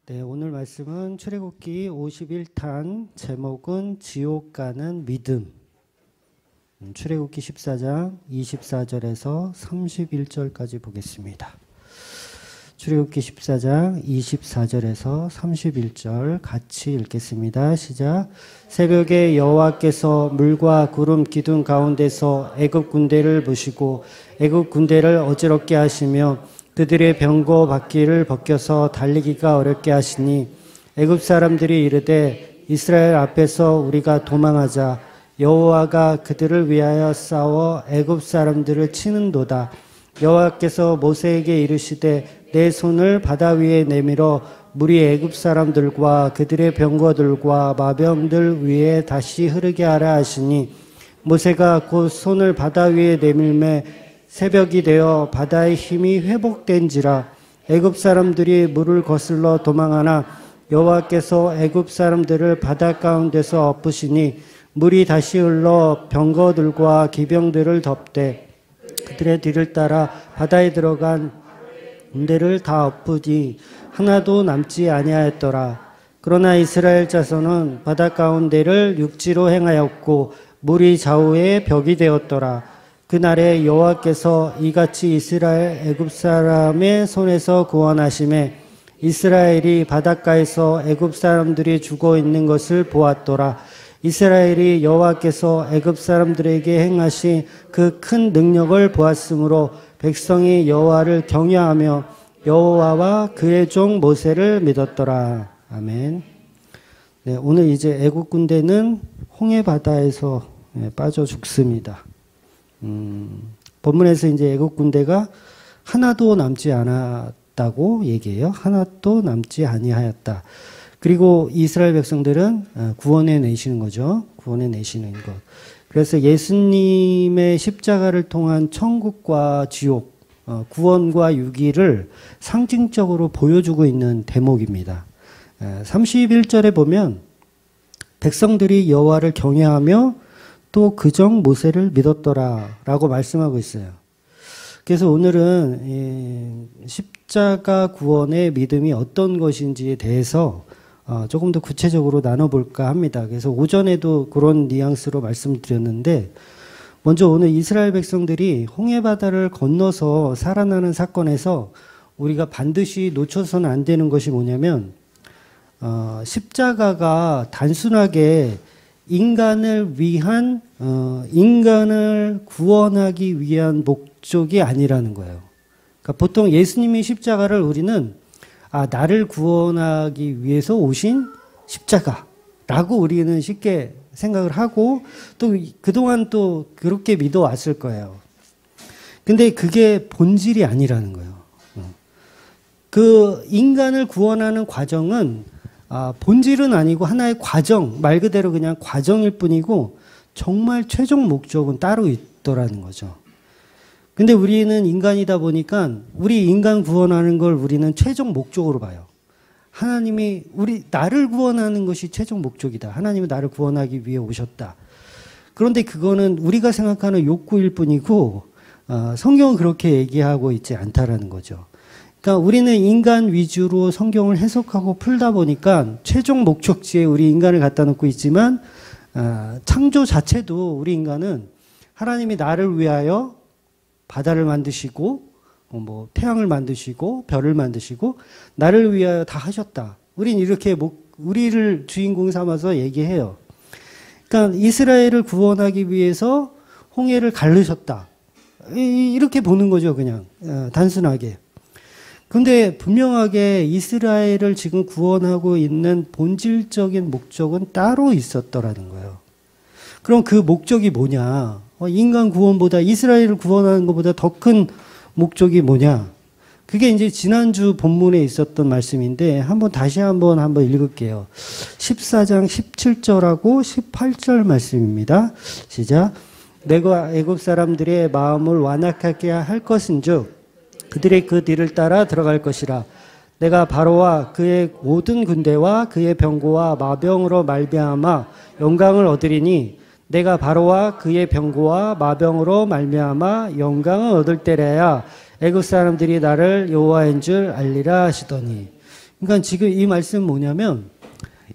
네, 오늘 말씀은 출애굽기 51탄, 제목은 지옥 가는 믿음. 출애굽기 14장 24절에서 31절까지 보겠습니다. 출애굽기 14장 24절에서 31절 같이 읽겠습니다. 시작. 새벽에 여호와께서 물과 구름 기둥 가운데서 애굽 군대를 보시고 애굽 군대를 어지럽게 하시며 그들의 병거 바퀴를 벗겨서 달리기가 어렵게 하시니 애굽 사람들이 이르되 이스라엘 앞에서 우리가 도망하자. 여호와가 그들을 위하여 싸워 애굽 사람들을 치는도다. 여호와께서 모세에게 이르시되 내 손을 바다 위에 내밀어 물이 애굽 사람들과 그들의 병거들과 마병들 위에 다시 흐르게 하라 하시니 모세가 곧 손을 바다 위에 내밀매 새벽이 되어 바다의 힘이 회복된지라. 애굽 사람들이 물을 거슬러 도망하나 여호와께서 애굽 사람들을 바다 가운데서 엎으시니 물이 다시 흘러 병거들과 기병들을 덮되 그들의 뒤를 따라 바다에 들어간 군대를 다 엎으니 하나도 남지 아니하였더라. 그러나 이스라엘 자손은 바다 가운데를 육지로 행하였고 물이 좌우에 벽이 되었더라. 그날에 여호와께서 이같이 이스라엘 애굽 사람의 손에서 구원하심에 이스라엘이 바닷가에서 애굽 사람들이 죽어 있는 것을 보았더라. 이스라엘이 여호와께서 애굽 사람들에게 행하신 그 큰 능력을 보았으므로 백성이 여호와를 경외하며 여호와와 그의 종 모세를 믿었더라. 아멘. 네, 오늘 이제 애굽 군대는 홍해 바다에서 빠져 죽습니다. 본문에서 이제 애국 군대가 하나도 남지 않았다고 얘기해요. 하나도 남지 아니하였다. 그리고 이스라엘 백성들은 구원해 내시는 거죠. 구원해 내시는 것. 그래서 예수님의 십자가를 통한 천국과 지옥, 구원과 유기를 상징적으로 보여주고 있는 대목입니다. 31절에 보면 백성들이 여호와를 경외하며 또 그정 모세를 믿었더라 라고 말씀하고 있어요. 그래서 오늘은 십자가 구원의 믿음이 어떤 것인지에 대해서 조금 더 구체적으로 나눠볼까 합니다. 그래서 오전에도 그런 뉘앙스로 말씀드렸는데 먼저 오늘 이스라엘 백성들이 홍해바다를 건너서 살아나는 사건에서 우리가 반드시 놓쳐서는 안 되는 것이 뭐냐면 십자가가 단순하게 인간을 위한 인간을 구원하기 위한 목적이 아니라는 거예요. 그러니까 보통 예수님의 십자가를 우리는 나를 구원하기 위해서 오신 십자가라고 우리는 쉽게 생각을 하고 또 그동안 또 그렇게 믿어왔을 거예요. 근데 그게 본질이 아니라는 거예요. 그 인간을 구원하는 과정은 본질은 아니고 하나의 과정, 말 그대로 그냥 과정일 뿐이고 정말 최종 목적은 따로 있더라는 거죠. 근데 우리는 인간이다 보니까 우리 인간 구원하는 걸 우리는 최종 목적으로 봐요. 하나님이 나를 구원하는 것이 최종 목적이다. 하나님은 나를 구원하기 위해 오셨다. 그런데 그거는 우리가 생각하는 욕구일 뿐이고 성경은 그렇게 얘기하고 있지 않다라는 거죠. 그러니까 우리는 인간 위주로 성경을 해석하고 풀다 보니까 최종 목적지에 우리 인간을 갖다 놓고 있지만 창조 자체도 우리 인간은 하나님이 나를 위하여 바다를 만드시고 태양을 만드시고 별을 만드시고 나를 위하여 다 하셨다. 우린 이렇게 우리를 주인공 삼아서 얘기해요. 그러니까 이스라엘을 구원하기 위해서 홍해를 가르셨다. 이렇게 보는 거죠, 그냥 단순하게. 근데 분명하게 이스라엘을 지금 구원하고 있는 본질적인 목적은 따로 있었더라는 거예요. 그럼 그 목적이 뭐냐? 인간 구원보다 이스라엘을 구원하는 것보다 더 큰 목적이 뭐냐? 그게 이제 지난주 본문에 있었던 말씀인데 다시 한번 읽을게요. 14장 17절하고 18절 말씀입니다. 시작. 내가 애굽 사람들의 마음을 완악하게 할 것인즉 그들의 그 뒤를 따라 들어갈 것이라. 내가 바로와 그의 모든 군대와 그의 병거와 마병으로 말미암아 영광을 얻으리니 내가 바로와 그의 병거와 마병으로 말미암아 영광을 얻을 때래야 애굽 사람들이 나를 여호와인 줄 알리라 하시더니. 그러니까 지금 이 말씀은 뭐냐면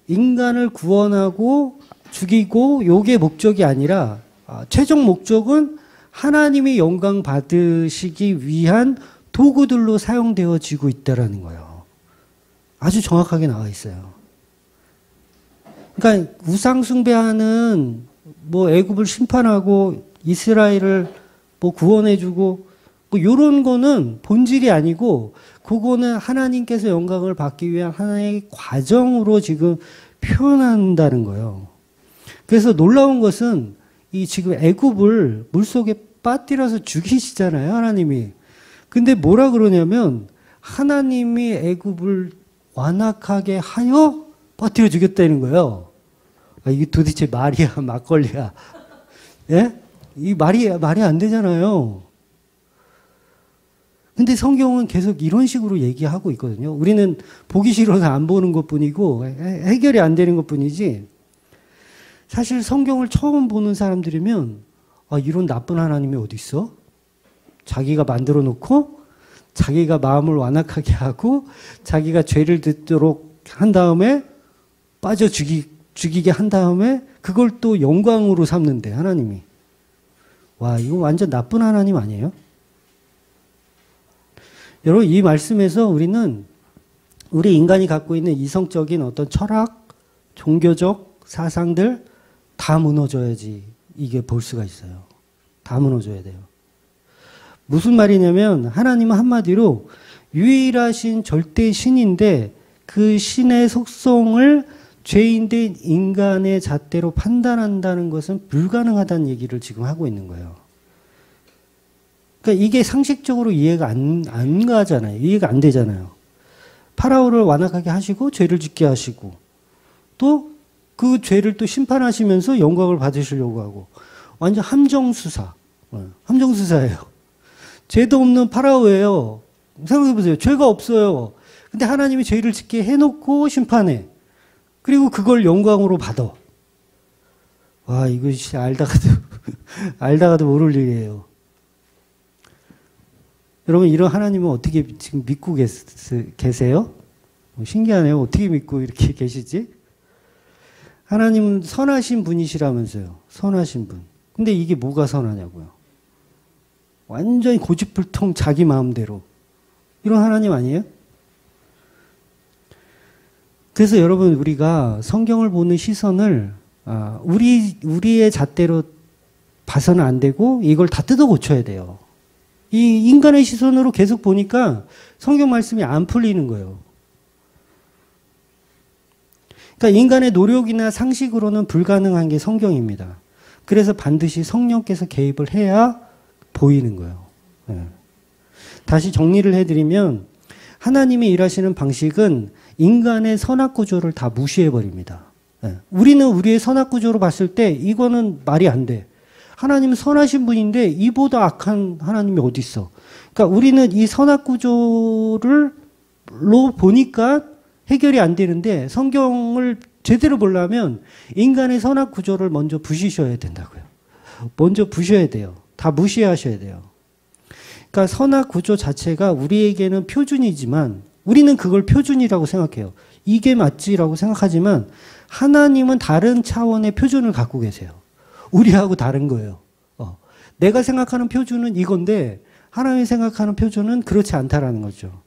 인간을 구원하고 죽이고 요게 목적이 아니라 최종 목적은 하나님이 영광 받으시기 위한 도구들로 사용되어지고 있다라는 거예요. 아주 정확하게 나와 있어요. 그러니까 우상 숭배하는 뭐 애굽을 심판하고 이스라엘을 뭐 구원해주고 뭐 이런 거는 본질이 아니고 그거는 하나님께서 영광을 받기 위한 하나의 과정으로 지금 표현한다는 거예요. 그래서 놀라운 것은 이 지금 애굽을 물속에 빠뜨려서 죽이시잖아요, 하나님이. 근데 뭐라 그러냐면 하나님이 애굽을 완악하게 하여 빠뜨려 죽였다는 거예요. 이게 도대체 말이야, 막걸리야? 예? 이 말이 안 되잖아요. 근데 성경은 계속 이런 식으로 얘기하고 있거든요. 우리는 보기 싫어서 안 보는 것 뿐이고, 해결이 안 되는 것 뿐이지, 사실 성경을 처음 보는 사람들이면, 이런 나쁜 하나님이 어디 있어? 자기가 만들어 놓고, 자기가 마음을 완악하게 하고, 자기가 죄를 짓도록 한 다음에, 빠져 죽이게 한 다음에, 그걸 또 영광으로 삼는데, 하나님이. 와, 이거 완전 나쁜 하나님 아니에요? 여러분, 이 말씀에서 우리는 우리 인간이 갖고 있는 이성적인 어떤 철학, 종교적 사상들 다 무너져야지 이게 볼 수가 있어요. 다 무너져야 돼요. 무슨 말이냐면 하나님은 한마디로 유일하신 절대 신인데 그 신의 속성을 죄인된 인간의 잣대로 판단한다는 것은 불가능하다는 얘기를 지금 하고 있는 거예요. 그러니까 이게 상식적으로 이해가 안 가잖아요. 이해가 안 되잖아요. 파라오를 완악하게 하시고 죄를 짓게 하시고 또 그 죄를 또 심판하시면서 영광을 받으시려고 하고 완전 함정수사. 함정수사예요. 죄도 없는 파라오예요. 생각해보세요. 죄가 없어요. 근데 하나님이 죄를 짓게 해놓고 심판해. 그리고 그걸 영광으로 받아. 와, 이거 알다가도 모를 일이에요. 여러분, 이런 하나님은 어떻게 지금 믿고 계세요? 신기하네요. 어떻게 믿고 이렇게 계시지? 하나님은 선하신 분이시라면서요. 선하신 분. 근데 이게 뭐가 선하냐고요. 완전히 고집불통 자기 마음대로. 이런 하나님 아니에요? 그래서 여러분, 우리가 성경을 보는 시선을 우리의 잣대로 봐서는 안 되고 이걸 다 뜯어 고쳐야 돼요. 이 인간의 시선으로 계속 보니까 성경 말씀이 안 풀리는 거예요. 그러니까 인간의 노력이나 상식으로는 불가능한 게 성경입니다. 그래서 반드시 성령께서 개입을 해야 보이는 거예요. 네. 다시 정리를 해드리면 하나님이 일하시는 방식은 인간의 선악구조를 다 무시해버립니다. 네. 우리는 우리의 선악구조로 봤을 때 이거는 말이 안 돼. 하나님은 선하신 분인데 이보다 악한 하나님이 어디 있어? 그러니까 우리는 이 선악구조로 보니까 해결이 안 되는데 성경을 제대로 보려면 인간의 선악구조를 먼저 부시셔야 된다고요. 먼저 부셔야 돼요. 다 무시하셔야 돼요. 그러니까 선악구조 자체가 우리에게는 표준이지만 우리는 그걸 표준이라고 생각해요. 이게 맞지라고 생각하지만 하나님은 다른 차원의 표준을 갖고 계세요. 우리하고 다른 거예요. 내가 생각하는 표준은 이건데 하나님이 생각하는 표준은 그렇지 않다라는 거죠.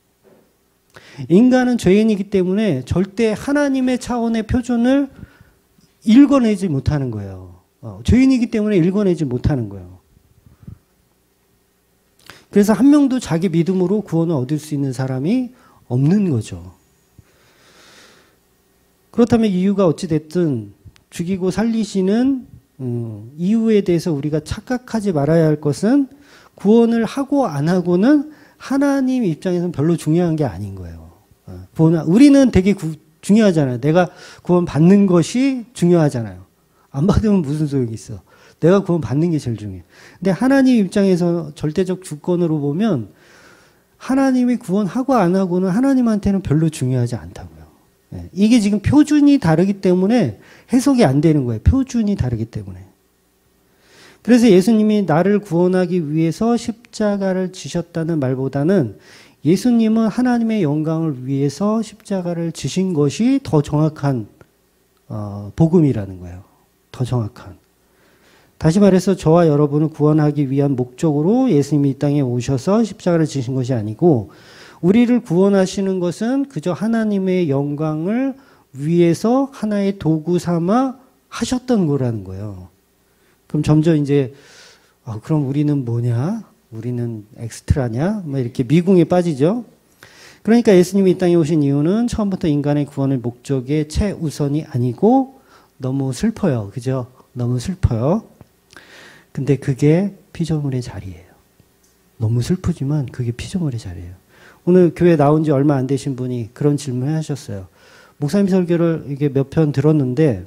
인간은 죄인이기 때문에 절대 하나님의 차원의 표준을 읽어내지 못하는 거예요. 죄인이기 때문에 읽어내지 못하는 거예요. 그래서 한 명도 자기 믿음으로 구원을 얻을 수 있는 사람이 없는 거죠. 그렇다면 이유가 어찌됐든 죽이고 살리시는 이유에 대해서 우리가 착각하지 말아야 할 것은 구원을 하고 안 하고는 하나님 입장에서는 별로 중요한 게 아닌 거예요. 우리는 되게 중요하잖아요. 내가 구원 받는 것이 중요하잖아요. 안 받으면 무슨 소용이 있어. 내가 구원 받는 게 제일 중요해. 근데 하나님 입장에서 절대적 주권으로 보면 하나님이 구원하고 안 하고는 하나님한테는 별로 중요하지 않다고요. 이게 지금 표준이 다르기 때문에 해석이 안 되는 거예요. 표준이 다르기 때문에. 그래서 예수님이 나를 구원하기 위해서 십자가를 지셨다는 말보다는 예수님은 하나님의 영광을 위해서 십자가를 지신 것이 더 정확한 복음이라는 거예요. 더 정확한. 다시 말해서 저와 여러분을 구원하기 위한 목적으로 예수님이 이 땅에 오셔서 십자가를 지신 것이 아니고 우리를 구원하시는 것은 그저 하나님의 영광을 위해서 하나의 도구 삼아 하셨던 거라는 거예요. 그럼 점점 이제 그럼 우리는 뭐냐? 우리는 엑스트라냐? 뭐 이렇게 미궁에 빠지죠. 그러니까 예수님이 이 땅에 오신 이유는 처음부터 인간의 구원의 목적의 최우선이 아니고 너무 슬퍼요. 그죠? 너무 슬퍼요. 근데 그게 피조물의 자리예요. 너무 슬프지만 그게 피조물의 자리예요. 오늘 교회 나온 지 얼마 안 되신 분이 그런 질문을 하셨어요. 목사님 설교를 이게 몇 편 들었는데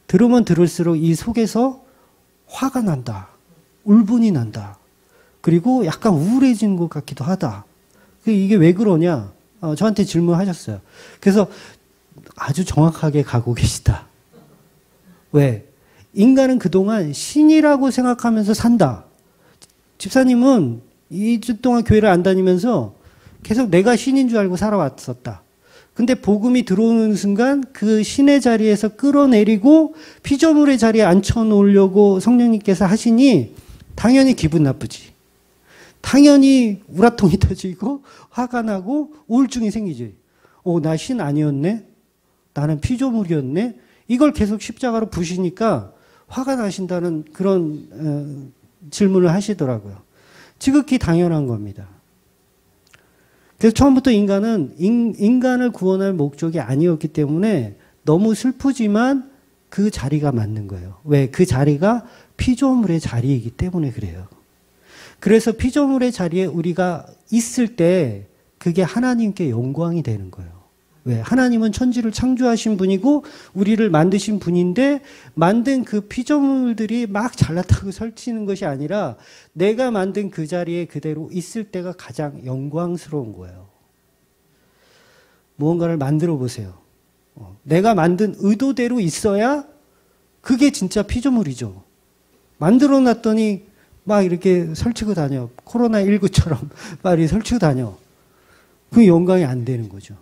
들으면 들을수록 이 속에서 화가 난다. 울분이 난다. 그리고 약간 우울해진 것 같기도 하다. 이게 왜 그러냐? 저한테 질문하셨어요. 그래서 아주 정확하게 가고 계시다. 왜? 인간은 그동안 신이라고 생각하면서 산다. 집사님은 2주 동안 교회를 안 다니면서 계속 내가 신인 줄 알고 살아왔었다. 근데 복음이 들어오는 순간 그 신의 자리에서 끌어내리고 피조물의 자리에 앉혀놓으려고 성령님께서 하시니 당연히 기분 나쁘지. 당연히 우라통이 터지고 화가 나고 우울증이 생기지. 나 신 아니었네? 나는 피조물이었네? 이걸 계속 십자가로 부시니까 화가 나신다는 그런 질문을 하시더라고요. 지극히 당연한 겁니다. 그래서 처음부터 인간은 인간을 구원할 목적이 아니었기 때문에 너무 슬프지만 그 자리가 맞는 거예요. 왜? 그 자리가 피조물의 자리이기 때문에 그래요. 그래서 피조물의 자리에 우리가 있을 때 그게 하나님께 영광이 되는 거예요. 왜? 하나님은 천지를 창조하신 분이고 우리를 만드신 분인데 만든 그 피조물들이 막 잘났다고 설치는 것이 아니라 내가 만든 그 자리에 그대로 있을 때가 가장 영광스러운 거예요. 무언가를 만들어 보세요. 내가 만든 의도대로 있어야 그게 진짜 피조물이죠. 만들어 놨더니 막 이렇게 설치고 다녀. 코로나19처럼 막 이렇게 설치고 다녀. 그 영광이 안 되는 거죠.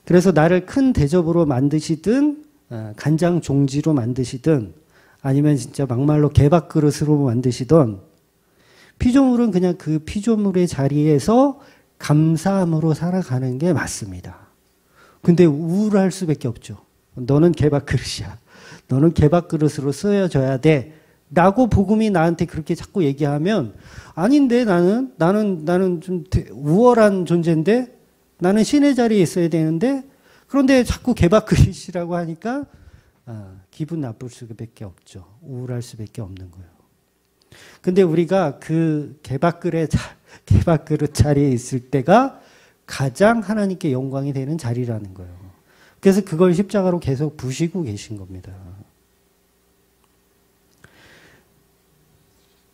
그래서 나를 큰 대접으로 만드시든 간장 종지로 만드시든 아니면 진짜 막말로 개밥그릇으로 만드시든 피조물은 그냥 그 피조물의 자리에서 감사함으로 살아가는 게 맞습니다. 근데 우울할 수밖에 없죠. 너는 개밥그릇이야. 너는 개밥그릇으로 쓰여져야 돼. 라고 복음이 나한테 그렇게 자꾸 얘기하면 아닌데 나는 좀 우월한 존재인데 나는 신의 자리에 있어야 되는데 그런데 자꾸 개밥그릇이라고 하니까 기분 나쁠 수밖에 없죠. 우울할 수밖에 없는 거예요. 근데 우리가 그 개밥그릇 자리에 있을 때가 가장 하나님께 영광이 되는 자리라는 거예요. 그래서 그걸 십자가로 계속 부시고 계신 겁니다.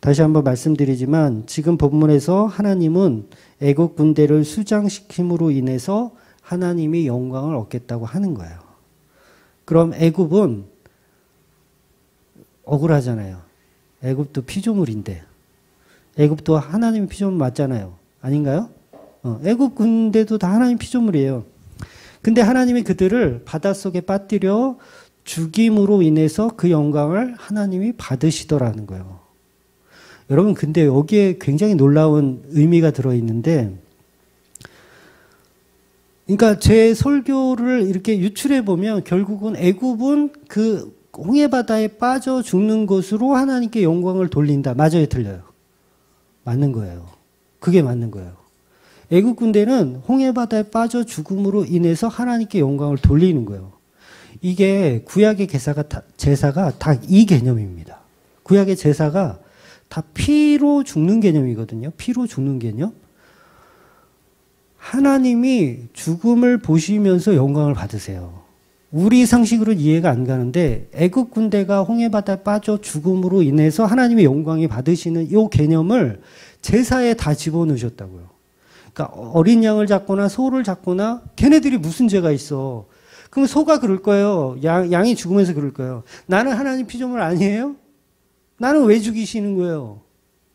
다시 한번 말씀드리지만 지금 본문에서 하나님은 애국 군대를 수장시킴으로 인해서 하나님이 영광을 얻겠다고 하는 거예요. 그럼 애굽은 억울하잖아요. 애굽도 피조물인데 애굽도 하나님 피조물 맞잖아요. 아닌가요? 애굽 군대도 다 하나님 피조물이에요. 근데 하나님이 그들을 바닷속에 빠뜨려 죽임으로 인해서 그 영광을 하나님이 받으시더라는 거예요. 여러분 근데 여기에 굉장히 놀라운 의미가 들어있는데 그러니까 제 설교를 이렇게 유출해 보면 결국은 애굽은 그 홍해바다에 빠져 죽는 것으로 하나님께 영광을 돌린다. 맞아요, 틀려요? 맞는 거예요. 그게 맞는 거예요. 애굽 군대는 홍해바다에 빠져 죽음으로 인해서 하나님께 영광을 돌리는 거예요. 이게 구약의 제사가 다 이 개념입니다. 구약의 제사가 다 피로 죽는 개념이거든요. 피로 죽는 개념. 하나님이 죽음을 보시면서 영광을 받으세요. 우리 상식으로는 이해가 안 가는데 애굽 군대가 홍해바다에 빠져 죽음으로 인해서 하나님의 영광이 받으시는 이 개념을 제사에 다 집어넣으셨다고요. 그러니까 어린 양을 잡거나 소를 잡거나 걔네들이 무슨 죄가 있어. 그럼 소가 그럴 거예요. 양이 죽으면서 그럴 거예요. 나는 하나님 피조물 아니에요? 나는 왜 죽이시는 거예요?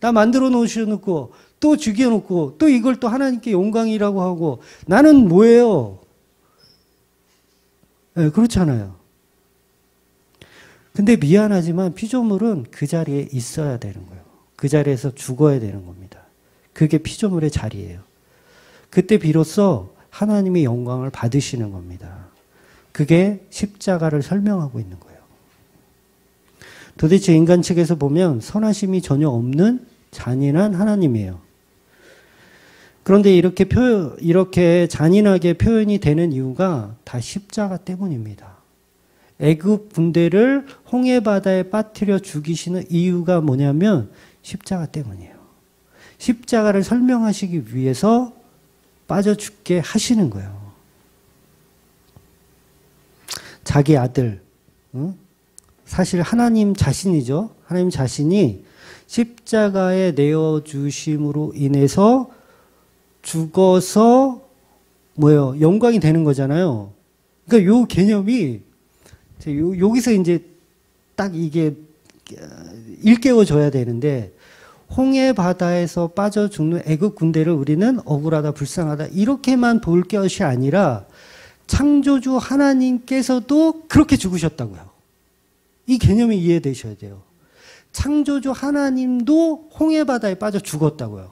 나 만들어 놓으셔놓고 또 죽여놓고 또 이걸 또 하나님께 영광이라고 하고 나는 뭐예요? 네, 그렇잖아요. 근데 미안하지만 피조물은 그 자리에 있어야 되는 거예요. 그 자리에서 죽어야 되는 겁니다. 그게 피조물의 자리예요. 그때 비로소 하나님의 영광을 받으시는 겁니다. 그게 십자가를 설명하고 있는 거예요. 도대체 인간 측에서 보면 선하심이 전혀 없는 잔인한 하나님이에요. 그런데 이렇게 잔인하게 표현이 되는 이유가 다 십자가 때문입니다. 애굽 군대를 홍해바다에 빠뜨려 죽이시는 이유가 뭐냐면 십자가 때문이에요. 십자가를 설명하시기 위해서 빠져 죽게 하시는 거예요. 자기 아들, 사실 하나님 자신이죠. 하나님 자신이 십자가에 내어주심으로 인해서 죽어서 뭐예요? 영광이 되는 거잖아요. 그러니까 요 개념이 여기서 이제 딱 이게 일깨워줘야 되는데 홍해 바다에서 빠져 죽는 애굽 군대를 우리는 억울하다, 불쌍하다 이렇게만 볼 것이 아니라 창조주 하나님께서도 그렇게 죽으셨다고요. 이 개념이 이해되셔야 돼요. 창조주 하나님도 홍해 바다에 빠져 죽었다고요.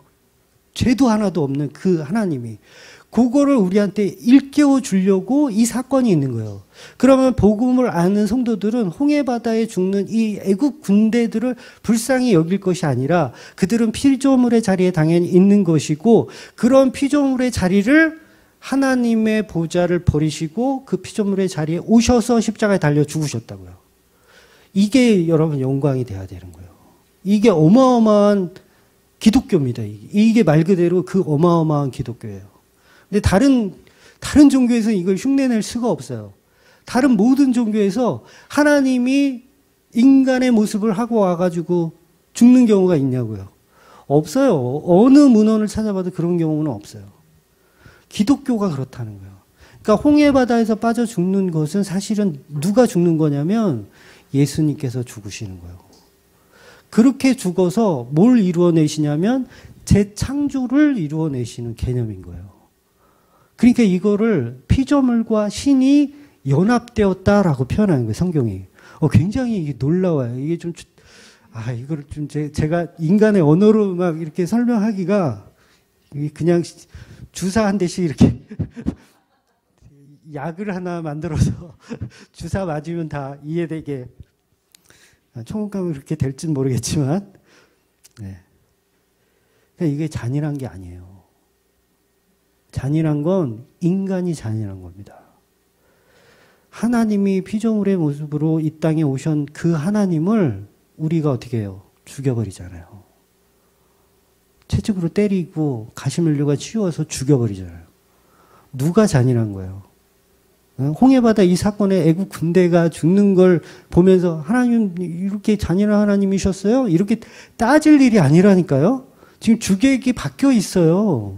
죄도 하나도 없는 그 하나님이. 그거를 우리한테 일깨워 주려고 이 사건이 있는 거예요. 그러면 복음을 아는 성도들은 홍해 바다에 죽는 이 애굽 군대들을 불쌍히 여길 것이 아니라 그들은 피조물의 자리에 당연히 있는 것이고 그런 피조물의 자리를 하나님의 보좌를 버리시고 그 피조물의 자리에 오셔서 십자가에 달려 죽으셨다고요. 이게 여러분 영광이 돼야 되는 거예요. 이게 어마어마한 기독교입니다. 이게 말 그대로 그 어마어마한 기독교예요. 근데 다른 종교에서는 이걸 흉내낼 수가 없어요. 다른 모든 종교에서 하나님이 인간의 모습을 하고 와가지고 죽는 경우가 있냐고요. 없어요. 어느 문헌을 찾아봐도 그런 경우는 없어요. 기독교가 그렇다는 거예요. 그러니까 홍해바다에서 빠져 죽는 것은 사실은 누가 죽는 거냐면 예수님께서 죽으시는 거예요. 그렇게 죽어서 뭘 이루어내시냐면 재창조를 이루어내시는 개념인 거예요. 그러니까 이거를 피조물과 신이 연합되었다라고 표현하는 거예요, 성경이. 굉장히 이게 놀라워요. 이게 좀, 이거를 좀 제가 인간의 언어로 막 이렇게 설명하기가 그냥 주사 한 대씩 이렇게 약을 하나 만들어서 주사 맞으면 다 이해되게 총감이 그렇게 될지는 모르겠지만, 네. 그러니까 이게 잔인한 게 아니에요. 잔인한 건 인간이 잔인한 겁니다. 하나님이 피조물의 모습으로 이 땅에 오신 그 하나님을 우리가 어떻게 해요? 죽여버리잖아요. 채찍으로 때리고 가시면류가 치워서 죽여버리잖아요. 누가 잔인한 거예요? 홍해바다 이 사건에 애국 군대가 죽는 걸 보면서 하나님 이렇게 잔인한 하나님이셨어요? 이렇게 따질 일이 아니라니까요. 지금 주객이 바뀌어 있어요.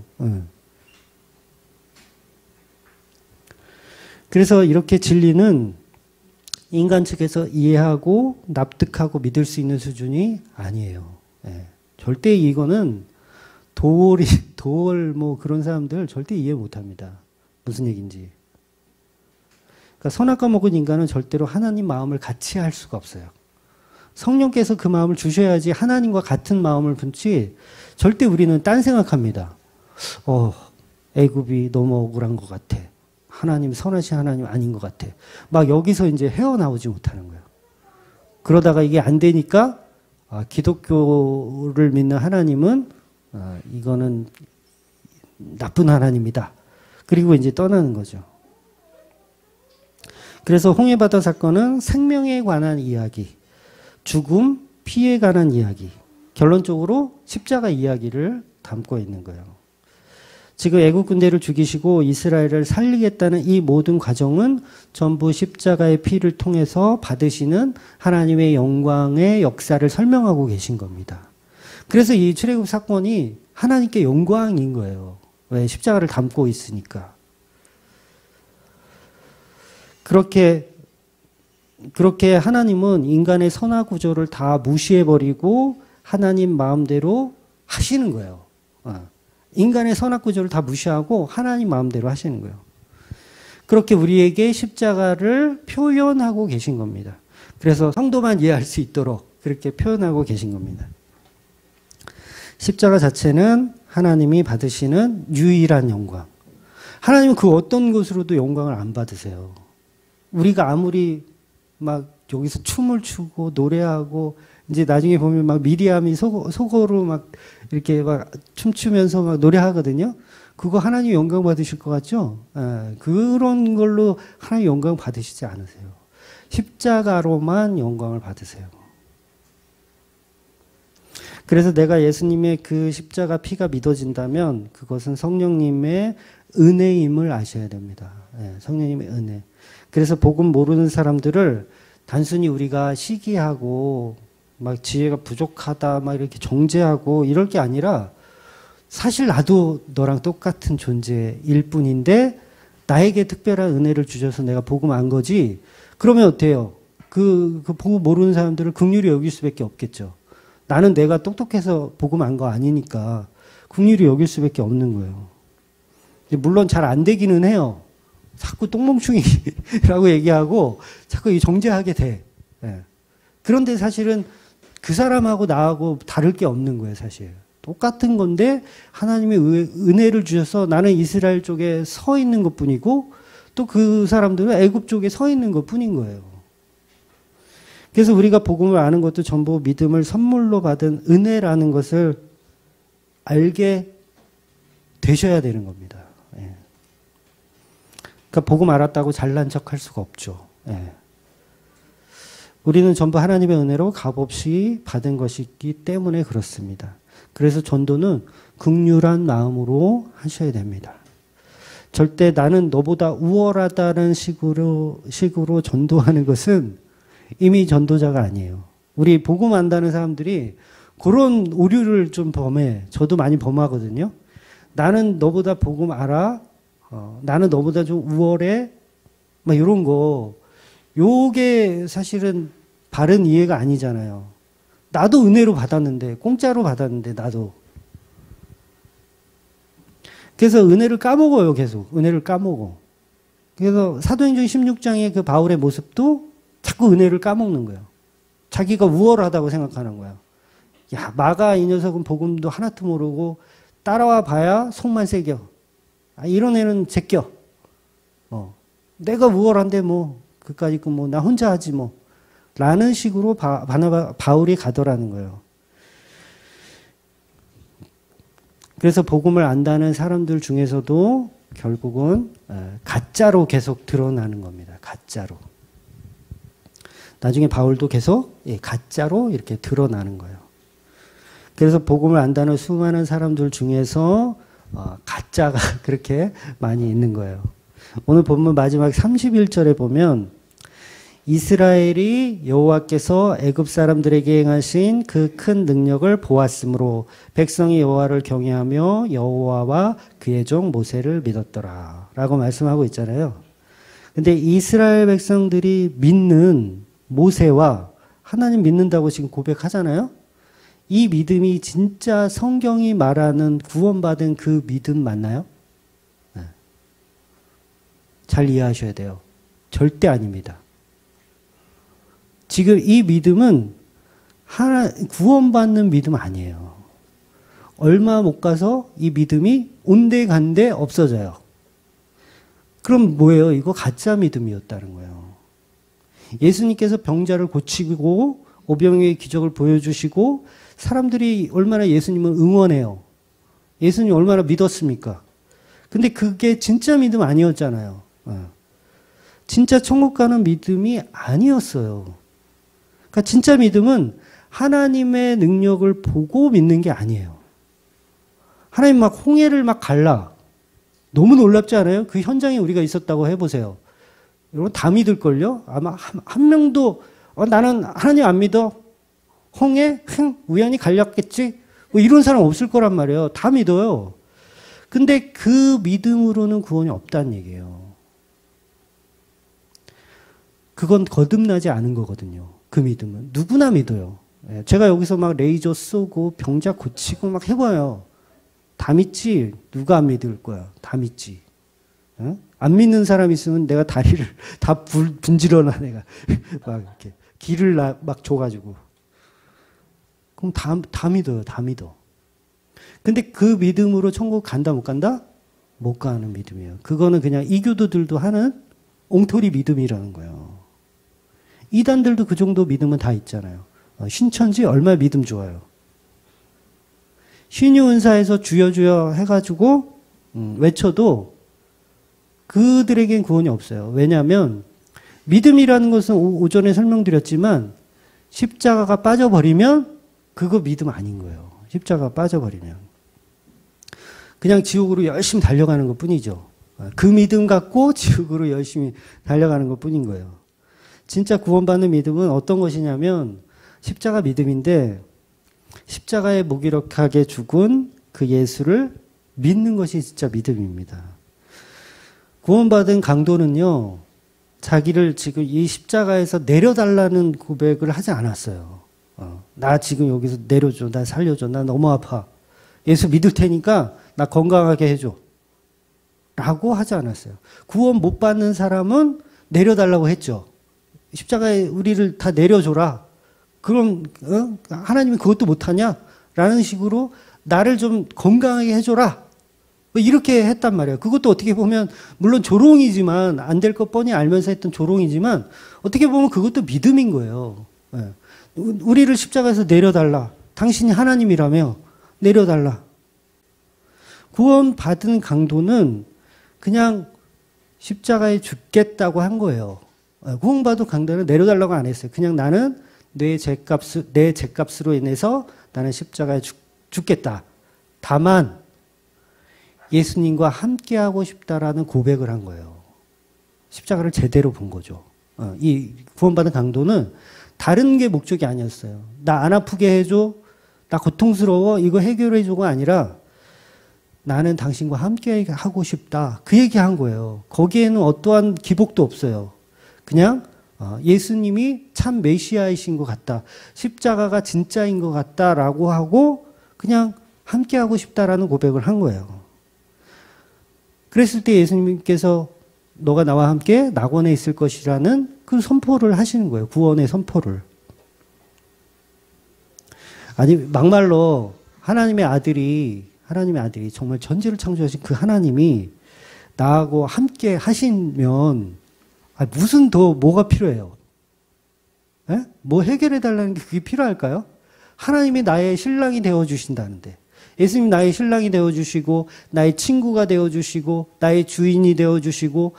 그래서 이렇게 진리는 인간 측에서 이해하고 납득하고 믿을 수 있는 수준이 아니에요. 절대 이거는 도월 뭐 그런 사람들 절대 이해 못합니다. 무슨 얘기인지. 그러니까 선악과 먹은 인간은 절대로 하나님 마음을 같이 할 수가 없어요. 성령께서 그 마음을 주셔야지 하나님과 같은 마음을 품지 절대 우리는 딴 생각합니다. 애굽이 너무 억울한 것 같아. 하나님 선하신 하나님 아닌 것 같아. 막 여기서 이제 헤어나오지 못하는 거예요. 그러다가 이게 안 되니까 기독교를 믿는 하나님은 이거는 나쁜 하나님이다. 그리고 이제 떠나는 거죠. 그래서 홍해바다 사건은 생명에 관한 이야기, 죽음, 피에 관한 이야기, 결론적으로 십자가 이야기를 담고 있는 거예요. 지금 애국 군대를 죽이시고 이스라엘을 살리겠다는 이 모든 과정은 전부 십자가의 피를 통해서 받으시는 하나님의 영광의 역사를 설명하고 계신 겁니다. 그래서 이 출애굽 사건이 하나님께 영광인 거예요. 왜? 십자가를 담고 있으니까. 그렇게 하나님은 인간의 선화 구조를 다 무시해버리고 하나님 마음대로 하시는 거예요. 인간의 선악 구조를 다 무시하고 하나님 마음대로 하시는 거예요. 그렇게 우리에게 십자가를 표현하고 계신 겁니다. 그래서 성도만 이해할 수 있도록 그렇게 표현하고 계신 겁니다. 십자가 자체는 하나님이 받으시는 유일한 영광. 하나님은 그 어떤 것으로도 영광을 안 받으세요. 우리가 아무리 막 여기서 춤을 추고 노래하고 이제 나중에 보면 막 미리암이 속어로 막 이렇게 막 춤추면서 막 노래하거든요. 그거 하나님 영광 받으실 것 같죠? 그런 걸로 하나님 영광 받으시지 않으세요. 십자가로만 영광을 받으세요. 그래서 내가 예수님의 그 십자가 피가 믿어진다면 그것은 성령님의 은혜임을 아셔야 됩니다. 성령님의 은혜. 그래서 복음 모르는 사람들을 단순히 우리가 시기하고 막 지혜가 부족하다 막 이렇게 정죄하고 이럴 게 아니라 사실 나도 너랑 똑같은 존재일 뿐인데 나에게 특별한 은혜를 주셔서 내가 복음 안 거지. 그러면 어때요? 그 복음 모르는 사람들을 긍휼히 여길 수밖에 없겠죠. 나는 내가 똑똑해서 복음 안 거 아니니까 긍휼히 여길 수밖에 없는 거예요. 물론 잘 안 되기는 해요. 자꾸 똥멍충이라고 얘기하고 자꾸 이 정죄하게 돼. 그런데 사실은 그 사람하고 나하고 다를 게 없는 거예요, 사실. 똑같은 건데 하나님이 은혜를 주셔서 나는 이스라엘 쪽에 서 있는 것 뿐이고 또 그 사람들은 애굽 쪽에 서 있는 것 뿐인 거예요. 그래서 우리가 복음을 아는 것도 전부 믿음을 선물로 받은 은혜라는 것을 알게 되셔야 되는 겁니다. 그러니까 복음 알았다고 잘난 척할 수가 없죠. 우리는 전부 하나님의 은혜로 값없이 받은 것이기 때문에 그렇습니다. 그래서 전도는 긍휼한 마음으로 하셔야 됩니다. 절대 나는 너보다 우월하다는 식으로 전도하는 것은 이미 전도자가 아니에요. 우리 복음 안다는 사람들이 그런 오류를 좀 범해. 저도 많이 범하거든요. 나는 너보다 복음 알아. 나는 너보다 좀 우월해. 막 이런 거. 요게 사실은 바른 이해가 아니잖아요. 나도 은혜로 받았는데, 공짜로 받았는데, 나도. 그래서 은혜를 까먹어요, 계속. 은혜를 까먹어. 그래서 사도행전 16장의 그 바울의 모습도 자꾸 은혜를 까먹는 거예요. 자기가 우월하다고 생각하는 거예요. 야, 마가 이 녀석은 복음도 하나도 모르고 따라와 봐야 속만 새겨. 이런 애는 제껴. 내가 우월한데 뭐, 그까짓 거 뭐, 나 혼자 하지 뭐. 라는 식으로 바울이 가더라는 거예요. 그래서 복음을 안다는 사람들 중에서도 결국은 가짜로 계속 드러나는 겁니다. 가짜로. 나중에 바울도 계속 가짜로 이렇게 드러나는 거예요. 그래서 복음을 안다는 수많은 사람들 중에서 가짜가 그렇게 많이 있는 거예요. 오늘 본문 마지막 31절에 보면 이스라엘이 여호와께서 애굽 사람들에게 행하신 그 큰 능력을 보았으므로 백성이 여호와를 경외하며 여호와와 그의 종 모세를 믿었더라 라고 말씀하고 있잖아요. 근데 이스라엘 백성들이 믿는 모세와 하나님 믿는다고 지금 고백하잖아요. 이 믿음이 진짜 성경이 말하는 구원받은 그 믿음 맞나요? 잘 이해하셔야 돼요. 절대 아닙니다. 지금 이 믿음은 구원받는 믿음 아니에요. 얼마 못 가서 이 믿음이 온데간데 없어져요. 그럼 뭐예요? 이거 가짜 믿음이었다는 거예요. 예수님께서 병자를 고치고 오병이의 기적을 보여주시고 사람들이 얼마나 예수님을 응원해요. 예수님 얼마나 믿었습니까? 근데 그게 진짜 믿음 아니었잖아요. 진짜 천국 가는 믿음이 아니었어요. 그러니까 진짜 믿음은 하나님의 능력을 보고 믿는 게 아니에요. 하나님 막 홍해를 막 갈라. 너무 놀랍지 않아요? 그 현장에 우리가 있었다고 해보세요. 여러분 다 믿을걸요? 아마 한 명도 나는 하나님 안 믿어. 홍해? 우연히 갈렸겠지? 뭐 이런 사람 없을 거란 말이에요. 다 믿어요. 근데 그 믿음으로는 구원이 없다는 얘기예요. 그건 거듭나지 않은 거거든요. 그 믿음은. 누구나 믿어요. 제가 여기서 막 레이저 쏘고 병자 고치고 막 해봐요. 다 믿지? 누가 안 믿을 거야? 다 믿지. 어? 안 믿는 사람 있으면 내가 다리를 다 분질러놔, 내가. 막 이렇게. 길을 막 줘가지고. 그럼 다 믿어요, 다 믿어. 근데 그 믿음으로 천국 간다, 못 간다? 못 가는 믿음이에요. 그거는 그냥 이교도들도 하는 엉터리 믿음이라는 거예요. 이단들도 그 정도 믿음은 다 있잖아요. 신천지 얼마나 믿음 좋아요. 신유은사에서 주여 주여 해가지고 외쳐도 그들에겐 구원이 없어요. 왜냐하면 믿음이라는 것은 오전에 설명드렸지만 십자가가 빠져버리면 그거 믿음 아닌 거예요. 십자가가 빠져버리면. 그냥 지옥으로 열심히 달려가는 것 뿐이죠. 그 믿음 갖고 지옥으로 열심히 달려가는 것 뿐인 거예요. 진짜 구원받는 믿음은 어떤 것이냐면 십자가 믿음인데 십자가에 무기력하게 죽은 그 예수를 믿는 것이 진짜 믿음입니다. 구원받은 강도는요, 자기를 지금 이 십자가에서 내려달라는 고백을 하지 않았어요. 나 지금 여기서 내려줘, 나 살려줘, 나 너무 아파. 예수 믿을 테니까 나 건강하게 해줘. 라고 하지 않았어요. 구원 못 받는 사람은 내려달라고 했죠. 십자가에 우리를 다 내려줘라. 그럼 하나님이 그것도 못하냐? 라는 식으로 나를 좀 건강하게 해줘라. 뭐 이렇게 했단 말이에요. 그것도 어떻게 보면 물론 조롱이지만 안 될 것 뻔히 알면서 했던 조롱이지만 어떻게 보면 그것도 믿음인 거예요. 우리를 십자가에서 내려달라. 당신이 하나님이라며 내려달라. 구원받은 강도는 그냥 십자가에 죽겠다고 한 거예요. 구원받은 강도는 내려달라고 안 했어요. 그냥 나는 내 죄값으로 인해서 나는 십자가에 죽겠다. 다만 예수님과 함께하고 싶다라는 고백을 한 거예요. 십자가를 제대로 본 거죠. 이 구원받은 강도는 다른 게 목적이 아니었어요. 나 안 아프게 해줘. 나 고통스러워. 이거 해결해줘가 아니라 나는 당신과 함께 하고 싶다. 그 얘기한 거예요. 거기에는 어떠한 기복도 없어요. 그냥 예수님이 참 메시아이신 것 같다. 십자가가 진짜인 것 같다라고 하고 그냥 함께 하고 싶다라는 고백을 한 거예요. 그랬을 때 예수님께서 너가 나와 함께 낙원에 있을 것이라는 그 선포를 하시는 거예요. 구원의 선포를. 아니 막말로 하나님의 아들이 정말 전지를 창조하신 그 하나님이 나하고 함께 하시면 무슨 더 뭐가 필요해요? 에? 뭐 해결해 달라는 게 그게 필요할까요? 하나님이 나의 신랑이 되어 주신다는데 예수님 나의 신랑이 되어 주시고 나의 친구가 되어 주시고 나의 주인이 되어 주시고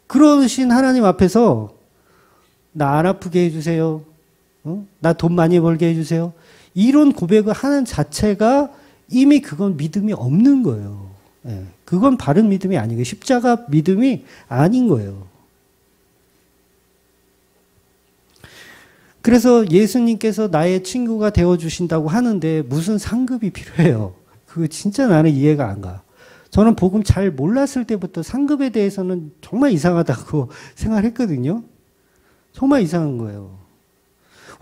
그러신 하나님 앞에서 나 안 아프게 해주세요. 나 돈 많이 벌게 해주세요. 이런 고백을 하는 자체가 이미 그건 믿음이 없는 거예요. 예, 그건 바른 믿음이 아니고 십자가 믿음이 아닌 거예요. 그래서 예수님께서 나의 친구가 되어주신다고 하는데 무슨 상급이 필요해요? 그거 진짜 나는 이해가 안 가. 저는 복음 잘 몰랐을 때부터 상급에 대해서는 정말 이상하다고 생각했거든요. 정말 이상한 거예요.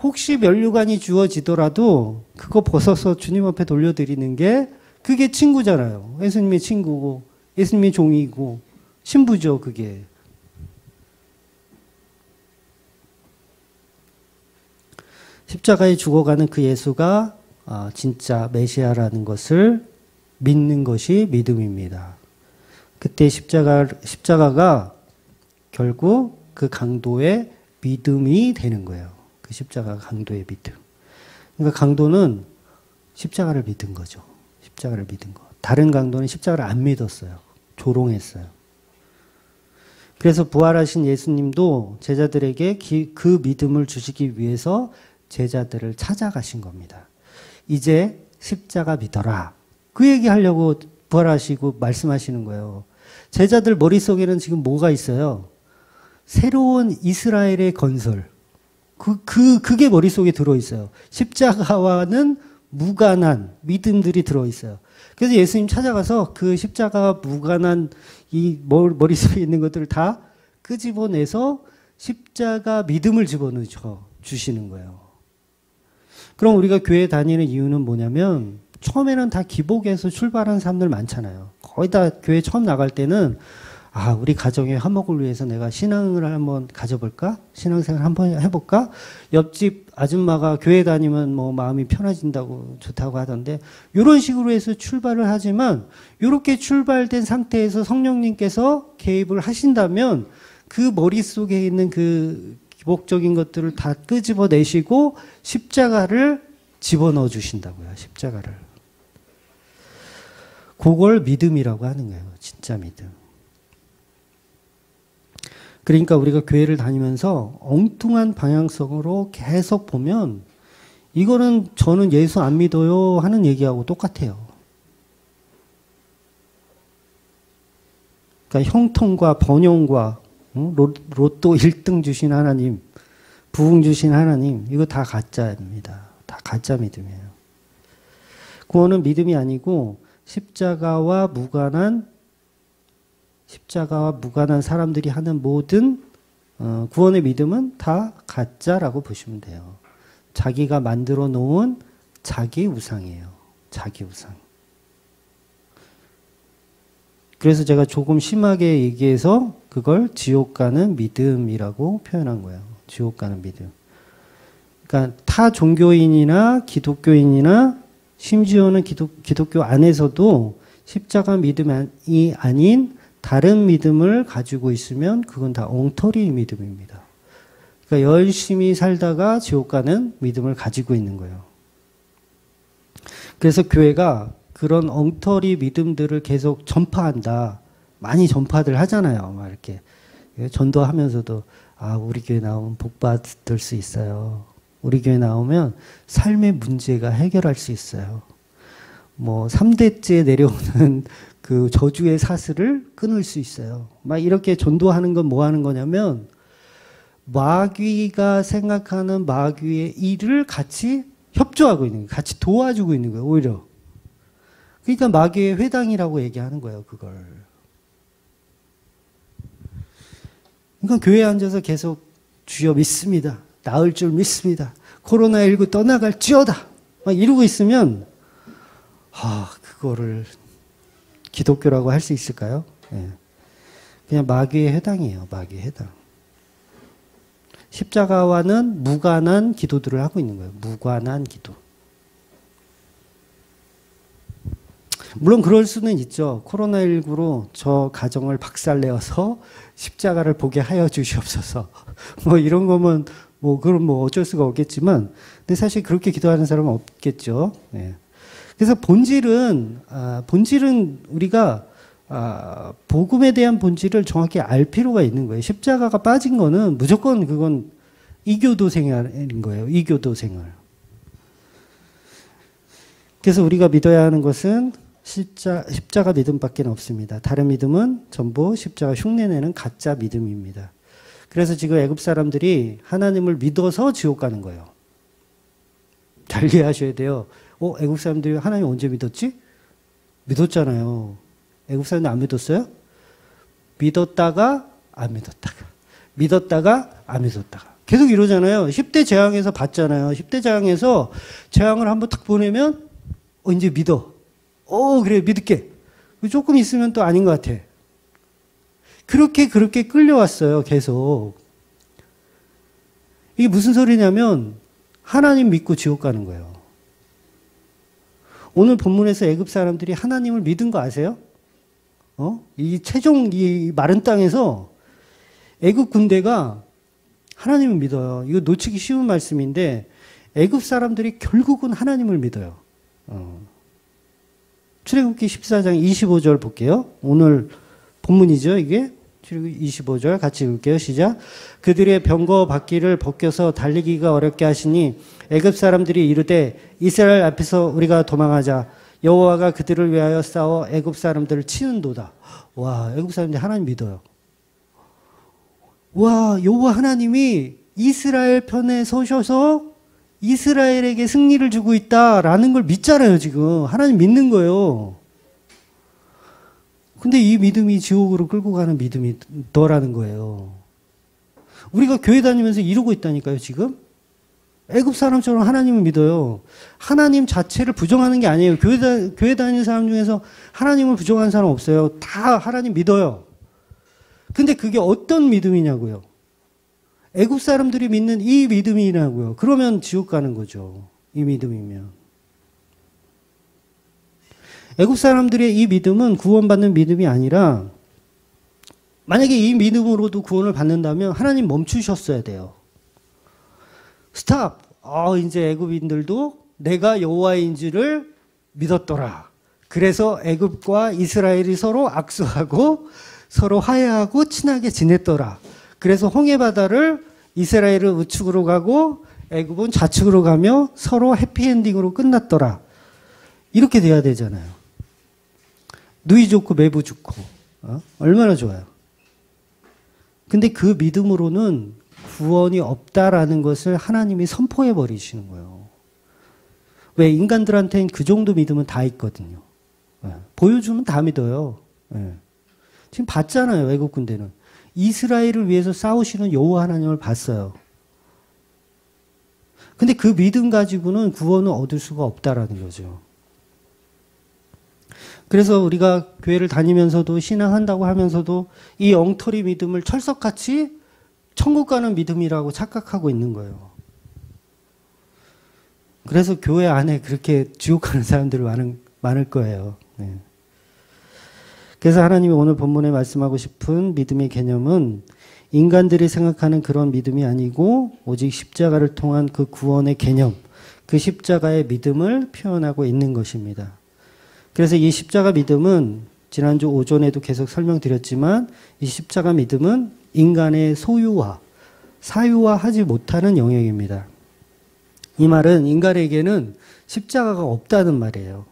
혹시 면류관이 주어지더라도 그거 벗어서 주님 앞에 돌려드리는 게 그게 친구잖아요. 예수님의 친구고 예수님의 종이고 신부죠, 그게. 십자가에 죽어가는 그 예수가 진짜 메시아라는 것을 믿는 것이 믿음입니다. 그때 십자가가 결국 그 강도의 믿음이 되는 거예요. 그 십자가 강도의 믿음. 그러니까 강도는 십자가를 믿은 거죠. 십자가를 믿은 거. 다른 강도는 십자가를 안 믿었어요. 조롱했어요. 그래서 부활하신 예수님도 제자들에게 그 믿음을 주시기 위해서 제자들을 찾아가신 겁니다. 이제 십자가 믿어라. 그 얘기하려고 부활하시고 말씀하시는 거예요. 제자들 머릿속에는 지금 뭐가 있어요? 새로운 이스라엘의 건설. 그게 머릿속에 들어있어요. 십자가와는 무관한 믿음들이 들어있어요. 그래서 예수님 찾아가서 그 십자가와 무관한 이 머릿속에 있는 것들을 다 끄집어내서 십자가 믿음을 집어넣어 주시는 거예요. 그럼 우리가 교회 다니는 이유는 뭐냐면 처음에는 다 기복에서 출발한 사람들 많잖아요. 거의 다 교회 처음 나갈 때는 아, 우리 가정의 화목을 위해서 내가 신앙을 한번 가져볼까? 신앙생활 한번 해볼까? 옆집 아줌마가 교회 다니면 뭐 마음이 편해진다고 좋다고 하던데, 이런 식으로 해서 출발을 하지만, 이렇게 출발된 상태에서 성령님께서 개입을 하신다면, 그 머릿속에 있는 그 기복적인 것들을 다 끄집어내시고, 십자가를 집어넣어 주신다고요, 십자가를. 그걸 믿음이라고 하는 거예요, 진짜 믿음. 그러니까 우리가 교회를 다니면서 엉뚱한 방향성으로 계속 보면 이거는 저는 예수 안 믿어요 하는 얘기하고 똑같아요. 그러니까 형통과 번영과 로또 1등 주신 하나님, 부흥 주신 하나님, 이거 다 가짜입니다. 다 가짜 믿음이에요. 구원은 믿음이 아니고 십자가와 무관한 사람들이 하는 모든 구원의 믿음은 다 가짜라고 보시면 돼요. 자기가 만들어 놓은 자기 우상이에요. 자기 우상. 그래서 제가 조금 심하게 얘기해서 그걸 지옥 가는 믿음이라고 표현한 거예요. 지옥 가는 믿음. 그러니까 타 종교인이나 기독교인이나 심지어는 기독교 안에서도 십자가 믿음이 아닌 다른 믿음을 가지고 있으면 그건 다 엉터리 믿음입니다. 그러니까 열심히 살다가 지옥 가는 믿음을 가지고 있는 거예요. 그래서 교회가 그런 엉터리 믿음들을 계속 전파한다. 많이 전파들 하잖아요. 막 이렇게 전도하면서도 아, 우리 교회 나오면 복 받을 수 있어요. 우리 교회 나오면 삶의 문제가 해결할 수 있어요. 뭐 3대째 내려오는 그 저주의 사슬을 끊을 수 있어요. 막 이렇게 전도하는 건 뭐 하는 거냐면 마귀가 생각하는 마귀의 일을 같이 협조하고 있는 거예요. 같이 도와주고 있는 거예요. 오히려. 그러니까 마귀의 회당이라고 얘기하는 거예요. 그걸. 그러니까 교회에 앉아서 계속 주여 믿습니다. 나을 줄 믿습니다. 코로나19 떠나갈지어다. 막 이러고 있으면 그거를 기독교라고 할 수 있을까요? 예. 그냥 마귀의 해당이에요. 마귀의 해당. 십자가와는 무관한 기도들을 하고 있는 거예요. 무관한 기도. 물론 그럴 수는 있죠. 코로나19로 저 가정을 박살내어서 십자가를 보게 하여 주시옵소서. 뭐 이런 거면 그럼 어쩔 수가 없겠지만, 근데 사실 그렇게 기도하는 사람은 없겠죠. 예. 그래서 본질은 우리가 복음에 대한 본질을 정확히 알 필요가 있는 거예요. 십자가가 빠진 거는 무조건 그건 이교도 생활인 거예요. 이교도 생활. 그래서 우리가 믿어야 하는 것은 십자가 믿음밖에 없습니다. 다른 믿음은 전부 십자가 흉내내는 가짜 믿음입니다. 그래서 지금 애굽 사람들이 하나님을 믿어서 지옥 가는 거예요. 잘 이해하셔야 돼요. 애굽 사람들이 하나님 언제 믿었지? 믿었잖아요. 애굽 사람들 안 믿었어요? 믿었다가 안 믿었다가 믿었다가 안 믿었다가 계속 이러잖아요. 10대 재앙에서 봤잖아요. 10대 재앙에서 재앙을 한번 탁 보내면 이제 믿어. 그래 믿을게. 조금 있으면 또 아닌 것 같아. 그렇게 끌려왔어요. 계속. 이게 무슨 소리냐면 하나님 믿고 지옥 가는 거예요. 오늘 본문에서 애굽 사람들이 하나님을 믿은 거 아세요? 이 마른 땅에서 애굽 군대가 하나님을 믿어요. 이거 놓치기 쉬운 말씀인데 애굽 사람들이 결국은 하나님을 믿어요. 출애굽기 14장 25절 볼게요. 오늘 본문이죠, 이게. 출애굽기 25절 같이 읽을게요. 시작. 그들의 병거 바퀴를 벗겨서 달리기가 어렵게 하시니 애굽 사람들이 이르되 이스라엘 앞에서 우리가 도망하자. 여호와가 그들을 위하여 싸워 애굽 사람들을 치는도다. 와, 애굽 사람들이 하나님 믿어요. 와, 여호와 하나님이 이스라엘 편에 서셔서 이스라엘에게 승리를 주고 있다라는 걸 믿잖아요, 지금. 하나님 믿는 거예요. 근데 이 믿음이 지옥으로 끌고 가는 믿음이 더라는 거예요. 우리가 교회 다니면서 이러고 있다니까요, 지금. 애굽 사람처럼 하나님을 믿어요. 하나님 자체를 부정하는 게 아니에요. 교회 다니는 사람 중에서 하나님을 부정하는 사람 없어요. 다 하나님 믿어요. 근데 그게 어떤 믿음이냐고요. 애굽 사람들이 믿는 이 믿음이라고요. 그러면 지옥 가는 거죠. 이 믿음이면. 애굽 사람들의 이 믿음은 구원받는 믿음이 아니라 만약에 이 믿음으로도 구원을 받는다면 하나님 멈추셨어야 돼요. 스탑. 이제 애굽인들도 내가 여호와인 줄을 믿었더라. 그래서 애굽과 이스라엘이 서로 악수하고 서로 화해하고 친하게 지냈더라. 그래서 홍해바다를 이스라엘은 우측으로 가고 애굽은 좌측으로 가며 서로 해피엔딩으로 끝났더라. 이렇게 돼야 되잖아요. 누이 좋고 매부 좋고 얼마나 좋아요. 근데 그 믿음으로는 구원이 없다라는 것을 하나님이 선포해 버리시는 거예요. 왜? 인간들한테는 그 정도 믿음은 다 있거든요. 보여주면 다 믿어요. 지금 봤잖아요. 외국 군대는. 이스라엘을 위해서 싸우시는 여호와 하나님을 봤어요. 근데 그 믿음 가지고는 구원을 얻을 수가 없다라는 거죠. 그래서 우리가 교회를 다니면서도 신앙한다고 하면서도 이 엉터리 믿음을 철석같이 천국 가는 믿음이라고 착각하고 있는 거예요. 그래서 교회 안에 그렇게 지옥 가는 사람들이 많을 거예요. 네. 그래서 하나님이 오늘 본문에 말씀하고 싶은 믿음의 개념은 인간들이 생각하는 그런 믿음이 아니고 오직 십자가를 통한 그 구원의 개념, 그 십자가의 믿음을 표현하고 있는 것입니다. 그래서 이 십자가 믿음은 지난주 오전에도 계속 설명드렸지만 이 십자가 믿음은 인간의 소유화, 사유화하지 못하는 영역입니다. 이 말은 인간에게는 십자가가 없다는 말이에요.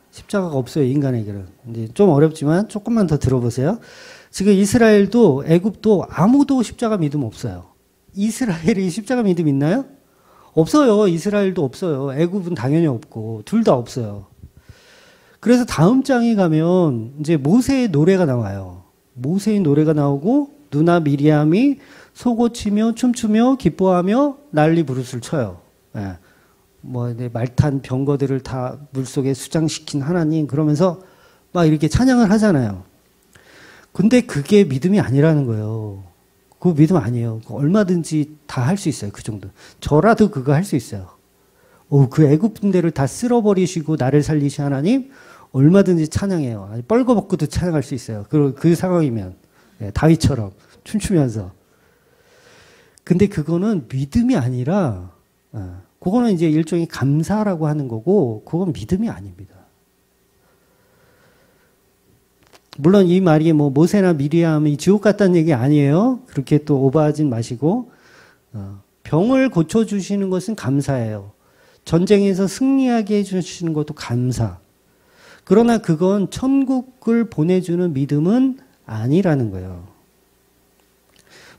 십자가가 없어요, 인간에게는. 이제 좀 어렵지만 조금만 더 들어보세요. 지금 이스라엘도 애굽도 아무도 십자가 믿음 없어요. 이스라엘이 십자가 믿음 있나요? 없어요. 이스라엘도 없어요. 애굽은 당연히 없고 둘 다 없어요. 그래서 다음 장에 가면 이제 모세의 노래가 나와요. 모세의 노래가 나오고 누나 미리암이 속옷치며 춤추며 기뻐하며 난리 부르스를 쳐요. 말탄 병거들을 다 물속에 수장시킨 하나님 그러면서 막 이렇게 찬양을 하잖아요. 근데 그게 믿음이 아니라는 거예요. 그거 믿음 아니에요. 얼마든지 다 할 수 있어요. 그 정도. 저라도 그거 할 수 있어요. 그 애굽 군대를 다 쓸어버리시고 나를 살리신 하나님 얼마든지 찬양해요. 뻘거벗고도 찬양할 수 있어요. 그 상황이면 다윗처럼 춤추면서. 근데 그거는 믿음이 아니라 그거는 이제 일종의 감사라고 하는 거고 그건 믿음이 아닙니다. 물론 이 말이 모세나 미리암이 지옥 갔다는 얘기 아니에요. 그렇게 또 오버하진 마시고 병을 고쳐주시는 것은 감사예요. 전쟁에서 승리하게 해주시는 것도 감사. 그러나 그건 천국을 보내주는 믿음은 아니라는 거예요.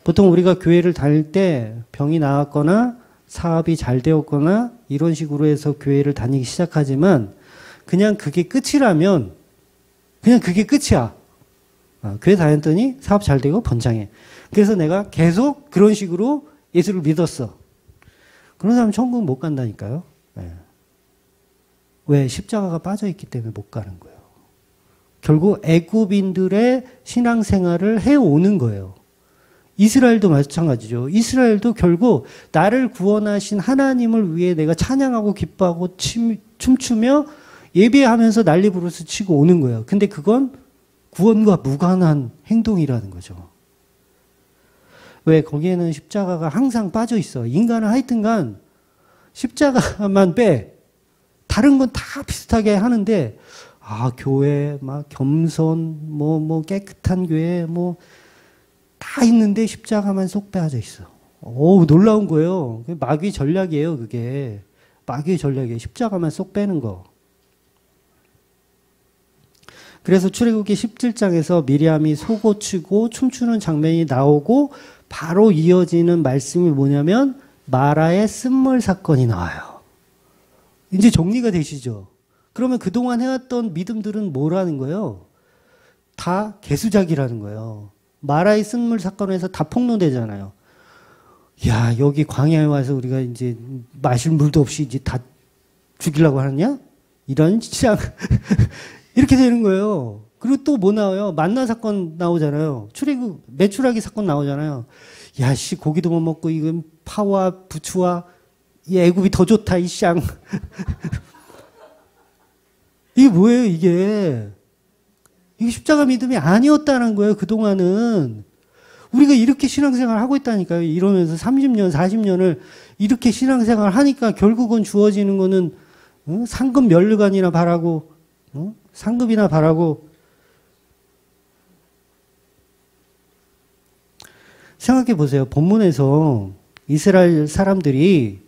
보통 우리가 교회를 다닐 때 병이 나았거나 사업이 잘 되었거나 이런 식으로 해서 교회를 다니기 시작하지만 그냥 그게 끝이라면 그냥 그게 끝이야. 교회 다녔더니 사업 잘 되고 번창해. 그래서 내가 계속 그런 식으로 예수를 믿었어. 그런 사람 천국 못 간다니까요. 왜? 십자가가 빠져있기 때문에 못 가는 거예요. 결국 애굽인들의 신앙생활을 해오는 거예요. 이스라엘도 마찬가지죠. 이스라엘도 결국 나를 구원하신 하나님을 위해 내가 찬양하고 기뻐하고 춤추며 예배하면서 난리 부르스 치고 오는 거예요. 근데 그건 구원과 무관한 행동이라는 거죠. 왜? 거기에는 십자가가 항상 빠져 있어. 인간은 하여튼간 십자가만 빼. 다른 건 다 비슷하게 하는데 교회 막 겸손 깨끗한 교회 다 있는데 십자가만 쏙 빼져 있어. 놀라운 거예요. 마귀 전략이에요, 그게. 마귀의 전략이에요. 십자가만 쏙 빼는 거. 그래서 출애굽기 17장에서 미리암이 속옷치고 춤추는 장면이 나오고 바로 이어지는 말씀이 뭐냐면 마라의 쓴물 사건이 나와요. 이제 정리가 되시죠? 그러면 그동안 해왔던 믿음들은 뭐라는 거예요? 다 개수작이라는 거예요. 마라의 쓴물 사건에서 다 폭로되잖아요. 야, 여기 광야에 와서 우리가 이제 마실 물도 없이 이제 다 죽이려고 하느냐? 이런 진짜 이렇게 되는 거예요. 그리고 또 뭐 나와요? 만나 사건 나오잖아요. 출애굽 메추라기 사건 나오잖아요. 야, 씨, 고기도 못 먹고 이건 파와 부추와 이 애굽이 더 좋다, 이 쌍. 이게 뭐예요, 이게? 이게 십자가 믿음이 아니었다는 거예요, 그동안은. 우리가 이렇게 신앙생활 하고 있다니까요. 이러면서 30년, 40년을 이렇게 신앙생활 하니까 결국은 주어지는 거는 상급 면류관이나 바라고, 상급이나 바라고. 생각해 보세요. 본문에서 이스라엘 사람들이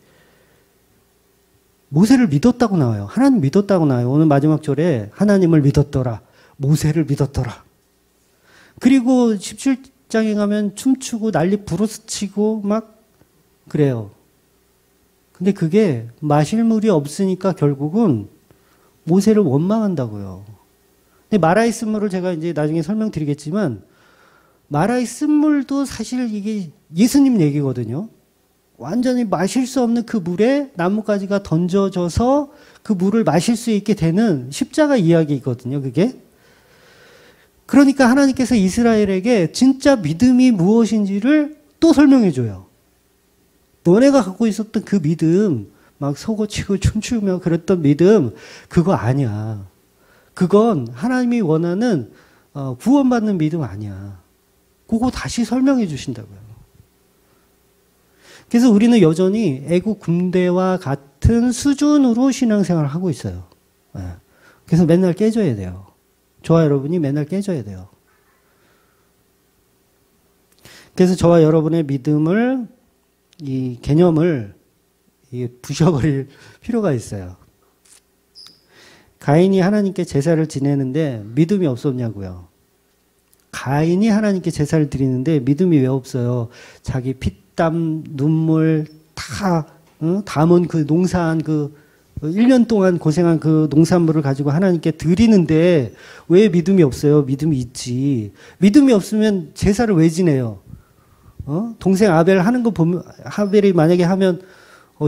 모세를 믿었다고 나와요. 하나님 믿었다고 나와요. 오늘 마지막 절에 하나님을 믿었더라. 모세를 믿었더라. 그리고 17장에 가면 춤추고 난리 부르스치고 막 그래요. 근데 그게 마실 물이 없으니까 결국은 모세를 원망한다고요. 근데 마라의 쓴물을 제가 이제 나중에 설명드리겠지만 마라의 쓴물도 사실 이게 예수님 얘기거든요. 완전히 마실 수 없는 그 물에 나뭇가지가 던져져서 그 물을 마실 수 있게 되는 십자가 이야기거든요, 그게. 그러니까 하나님께서 이스라엘에게 진짜 믿음이 무엇인지를 또 설명해 줘요. 너네가 갖고 있었던 그 믿음, 막 서고치고 춤추며 그랬던 믿음, 그거 아니야. 그건 하나님이 원하는 구원받는 믿음 아니야. 그거 다시 설명해 주신다고요. 그래서 우리는 여전히 애국 군대와 같은 수준으로 신앙생활을 하고 있어요. 그래서 맨날 깨져야 돼요. 저와 여러분이 맨날 깨져야 돼요. 그래서 저와 여러분의 믿음을, 이 개념을 부셔버릴 필요가 있어요. 가인이 하나님께 제사를 지내는데 믿음이 없었냐고요. 가인이 하나님께 제사를 드리는데 믿음이 왜 없어요? 자기 피땀, 눈물 다 담은 그 농사한 그 1년 동안 고생한 그 농산물을 가지고 하나님께 드리는데 왜 믿음이 없어요? 믿음이 있지. 믿음이 없으면 제사를 왜 지내요? 동생 아벨 하는 거 보면, 아벨이 만약에 하면,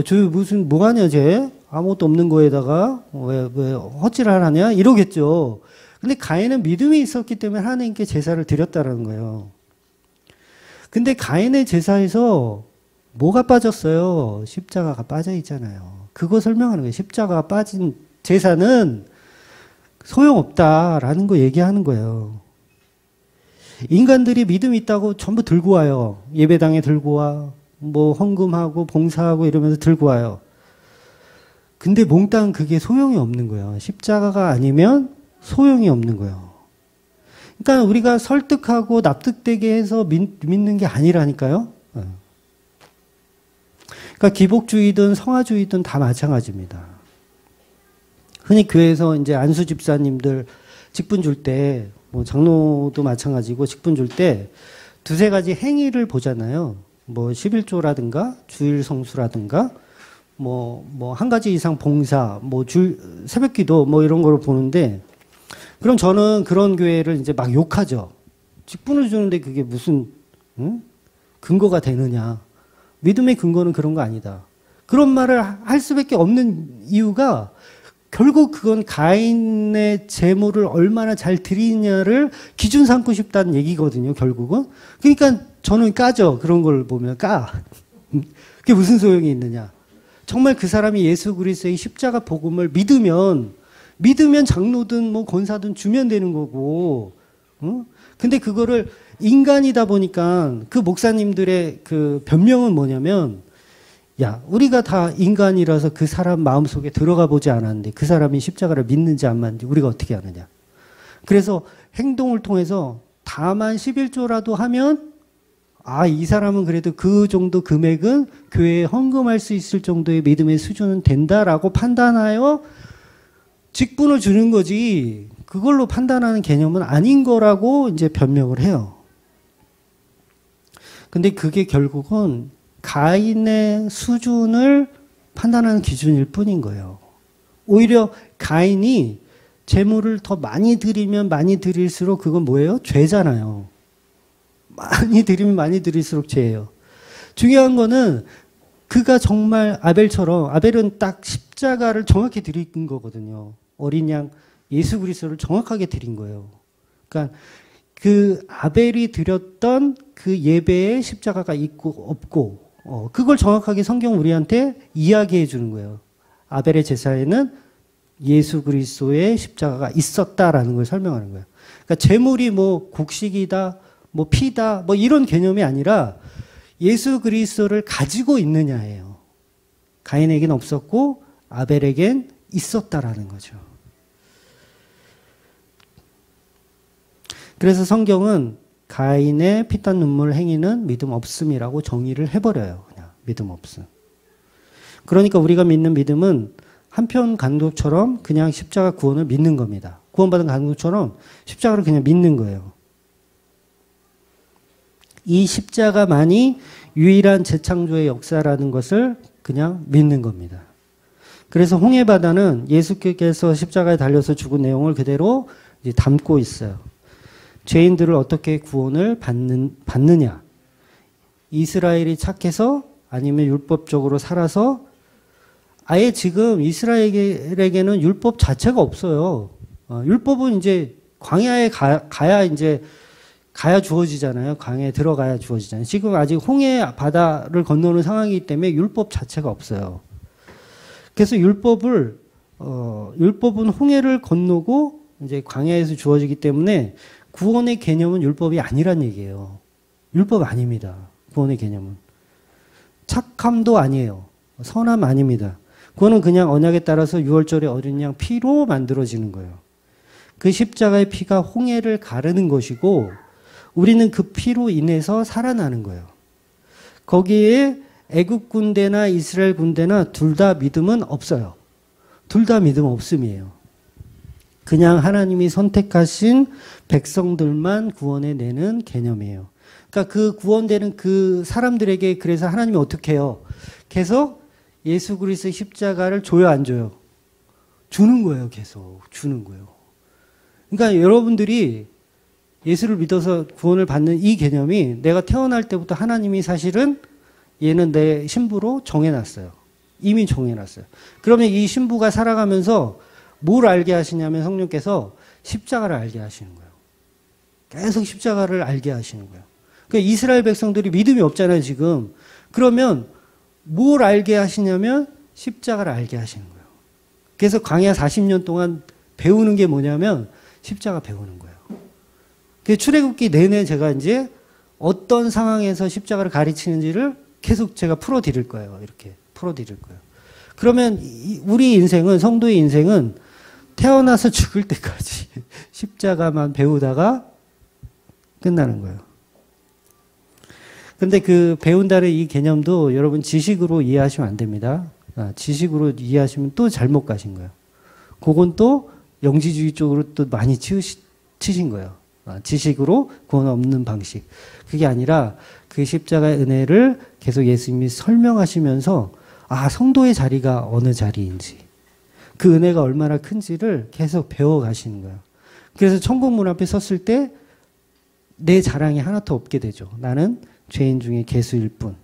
저 무슨, 뭐 하냐, 쟤? 아무것도 없는 거에다가, 왜 헛질을 하냐? 이러겠죠. 근데 가인은 믿음이 있었기 때문에 하나님께 제사를 드렸다라는 거예요. 근데 가인의 제사에서 뭐가 빠졌어요? 십자가가 빠져 있잖아요. 그거 설명하는 거예요. 십자가가 빠진 제사는 소용없다라는 거 얘기하는 거예요. 인간들이 믿음이 있다고 전부 들고 와요. 예배당에 들고 와. 뭐 헌금하고 봉사하고 이러면서 들고 와요. 근데 몽땅 그게 소용이 없는 거예요. 십자가가 아니면 소용이 없는 거예요. 그러니까 우리가 설득하고 납득되게 해서 믿는 게 아니라니까요. 그러니까 기복주의든 성화주의든 다 마찬가지입니다. 흔히 교회에서 이제 안수 집사님들 직분 줄 때, 뭐 장로도 마찬가지고 직분 줄 때 두세 가지 행위를 보잖아요. 뭐 11조라든가 주일 성수라든가 뭐 한 가지 이상 봉사, 뭐 새벽 기도 뭐 이런 거를 보는데, 그럼 저는 그런 교회를 이제 막 욕하죠. 직분을 주는데 그게 무슨 근거가 되느냐. 믿음의 근거는 그런 거 아니다. 그런 말을 할 수밖에 없는 이유가 결국 그건 가인의 재물을 얼마나 잘 드리냐를 기준 삼고 싶다는 얘기거든요, 결국은. 그러니까 저는 까죠. 그런 걸 보면 까. 그게 무슨 소용이 있느냐. 정말 그 사람이 예수 그리스도의 십자가 복음을 믿으면 장로든 뭐 권사든 주면 되는 거고. 근데 그거를 인간이다 보니까 그 목사님들의 그 변명은 뭐냐면, 야, 우리가 다 인간이라서 그 사람 마음속에 들어가 보지 않았는데 그 사람이 십자가를 믿는지 안 믿는지 우리가 어떻게 아느냐. 그래서 행동을 통해서 다만 11조라도 하면, 아, 이 사람은 그래도 그 정도 금액은 교회에 헌금할 수 있을 정도의 믿음의 수준은 된다라고 판단하여 직분을 주는 거지, 그걸로 판단하는 개념은 아닌 거라고 이제 변명을 해요. 근데 그게 결국은 가인의 수준을 판단하는 기준일 뿐인 거예요. 오히려 가인이 재물을 더 많이 드리면 많이 드릴수록 그건 뭐예요? 죄잖아요. 많이 드리면 많이 드릴수록 죄예요. 중요한 거는 그가 정말 아벨은 딱 십자가를 정확히 드린 거거든요. 어린 양 예수 그리스도를 정확하게 드린 거예요. 그러니까 그 아벨이 드렸던 그 예배에 십자가가 있고 없고 그걸 정확하게 성경 우리한테 이야기해 주는 거예요. 아벨의 제사에는 예수 그리스도의 십자가가 있었다라는 걸 설명하는 거예요. 그러니까 제물이 뭐 곡식이다, 뭐 피다, 뭐 이런 개념이 아니라 예수 그리스도를 가지고 있느냐예요. 가인에겐 없었고 아벨에겐 있었다라는 거죠. 그래서 성경은 가인의 피땀 눈물 행위는 믿음 없음이라고 정의를 해버려요. 그냥 믿음 없음. 그러니까 우리가 믿는 믿음은 한편 간독처럼 그냥 십자가 구원을 믿는 겁니다. 구원받은 간독처럼 십자가를 그냥 믿는 거예요. 이 십자가만이 유일한 재창조의 역사라는 것을 그냥 믿는 겁니다. 그래서 홍해바다는 예수께서 십자가에 달려서 죽은 내용을 그대로 이제 담고 있어요. 죄인들을 어떻게 구원을 받느냐. 이스라엘이 착해서 아니면 율법적으로 살아서 아예 지금 이스라엘에게는 율법 자체가 없어요. 율법은 이제 광야에 가야 주어지잖아요. 광야에 들어가야 주어지잖아요. 지금 아직 홍해 바다를 건너는 상황이기 때문에 율법 자체가 없어요. 그래서 율법은 홍해를 건너고 이제 광야에서 주어지기 때문에 구원의 개념은 율법이 아니란 얘기예요. 율법 아닙니다. 구원의 개념은. 착함도 아니에요. 선함 아닙니다. 그거는 그냥 언약에 따라서 6월절의 어린 양 피로 만들어지는 거예요. 그 십자가의 피가 홍해를 가르는 것이고 우리는 그 피로 인해서 살아나는 거예요. 거기에 애국 군대나 이스라엘 군대나 둘 다 믿음은 없어요. 둘 다 믿음 없음이에요. 그냥 하나님이 선택하신 백성들만 구원해 내는 개념이에요. 그러니까 그 구원되는 그 사람들에게 그래서 하나님이 어떻게 해요? 계속 예수 그리스도의 십자가를 줘요, 안 줘요? 주는 거예요, 계속. 주는 거예요. 그러니까 여러분들이 예수를 믿어서 구원을 받는 이 개념이 내가 태어날 때부터 하나님이 사실은 얘는 내 신부로 정해놨어요. 이미 정해놨어요. 그러면 이 신부가 살아가면서 뭘 알게 하시냐면 성령께서 십자가를 알게 하시는 거예요. 계속 십자가를 알게 하시는 거예요. 그러니까 이스라엘 백성들이 믿음이 없잖아요, 지금. 그러면 뭘 알게 하시냐면 십자가를 알게 하시는 거예요. 그래서 광야 40년 동안 배우는 게 뭐냐면 십자가 배우는 거예요. 그 출애굽기 내내 제가 이제 어떤 상황에서 십자가를 가르치는지를 계속 제가 풀어드릴 거예요. 이렇게 풀어드릴 거예요. 그러면 우리 인생은, 성도의 인생은 태어나서 죽을 때까지 십자가만 배우다가 끝나는 거예요. 근데 그 배운다는 이 개념도 여러분 지식으로 이해하시면 안 됩니다. 지식으로 이해하시면 또 잘못 가신 거예요. 그건 또 영지주의 쪽으로 또 많이 치신 거예요. 지식으로 구원 없는 방식. 그게 아니라 그 십자가의 은혜를 계속 예수님이 설명하시면서 성도의 자리가 어느 자리인지 그 은혜가 얼마나 큰지를 계속 배워가시는 거예요. 그래서 천국문 앞에 섰을 때 내 자랑이 하나도 없게 되죠. 나는 죄인 중에 괴수일 뿐.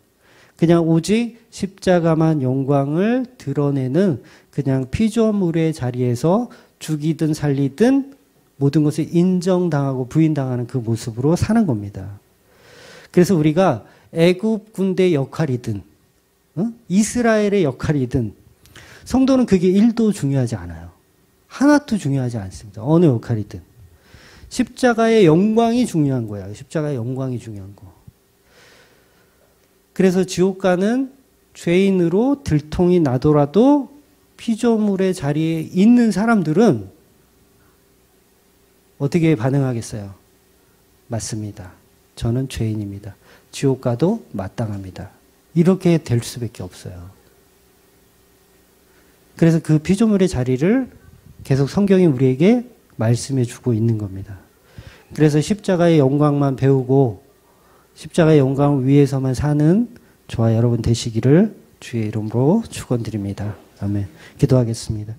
그냥 오직 십자가만 영광을 드러내는 그냥 피조물의 자리에서 죽이든 살리든 모든 것을 인정당하고 부인당하는 그 모습으로 사는 겁니다. 그래서 우리가 애굽 군대 역할이든 이스라엘의 역할이든 성도는 그게 1도 중요하지 않아요. 하나도 중요하지 않습니다. 어느 역할이든. 십자가의 영광이 중요한 거야. 십자가의 영광이 중요한 거. 그래서 지옥 가는 죄인으로 들통이 나더라도 피조물의 자리에 있는 사람들은 어떻게 반응하겠어요? 맞습니다. 저는 죄인입니다. 지옥 가도 마땅합니다. 이렇게 될 수밖에 없어요. 그래서 그 피조물의 자리를 계속 성경이 우리에게 말씀해 주고 있는 겁니다. 그래서 십자가의 영광만 배우고 십자가의 영광을 위해서만 사는 저와 여러분 되시기를 주의 이름으로 축원드립니다. 아멘. 기도하겠습니다.